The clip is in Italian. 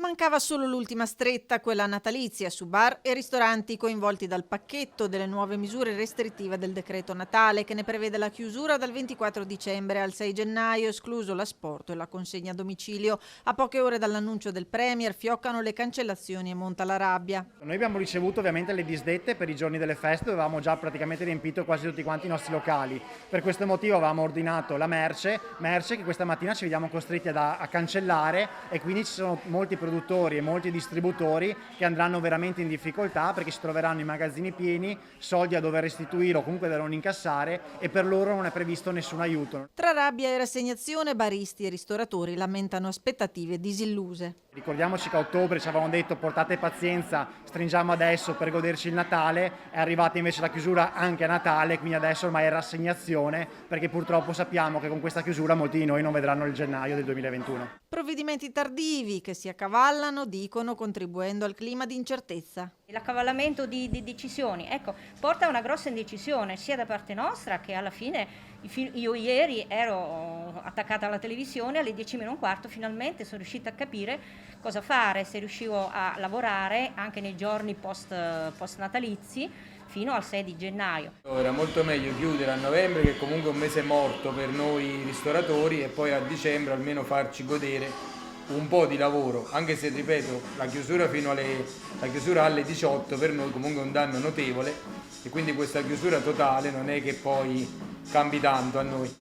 Mancava solo l'ultima stretta, quella natalizia, su bar e ristoranti coinvolti dal pacchetto delle nuove misure restrittive del decreto Natale, che ne prevede la chiusura dal 24 dicembre al 6 gennaio, escluso l'asporto e la consegna a domicilio. A poche ore dall'annuncio del Premier fioccano le cancellazioni e monta la rabbia. Noi abbiamo ricevuto ovviamente le disdette per i giorni delle feste, dove avevamo già praticamente riempito quasi tutti quanti i nostri locali. Per questo motivo avevamo ordinato la merce che questa mattina ci vediamo costretti a cancellare, e quindi ci sono molti produttori e molti distributori che andranno veramente in difficoltà, perché si troveranno i magazzini pieni, soldi a dover restituire o comunque da non incassare, e per loro non è previsto nessun aiuto. Tra rabbia e rassegnazione, baristi e ristoratori lamentano aspettative disilluse. Ricordiamoci che a ottobre ci avevano detto: portate pazienza, stringiamo adesso per goderci il Natale. È arrivata invece la chiusura anche a Natale, quindi adesso ormai è rassegnazione, perché purtroppo sappiamo che con questa chiusura molti di noi non vedranno il gennaio del 2021. Provvedimenti tardivi che si accavallano, dicono, contribuendo al clima di incertezza. L'accavallamento di decisioni, porta a una grossa indecisione sia da parte nostra, che alla fine io ieri ero attaccata alla televisione, alle 10:15 finalmente sono riuscita a capire cosa fare, se riuscivo a lavorare anche nei giorni post natalizi fino al 6 di gennaio. Era molto meglio chiudere a novembre, che comunque è un mese morto per noi ristoratori, e poi a dicembre almeno farci godere un po' di lavoro, anche se, ripeto, la chiusura alle 18 per noi comunque è un danno notevole, e quindi questa chiusura totale non è che poi cambi tanto a noi.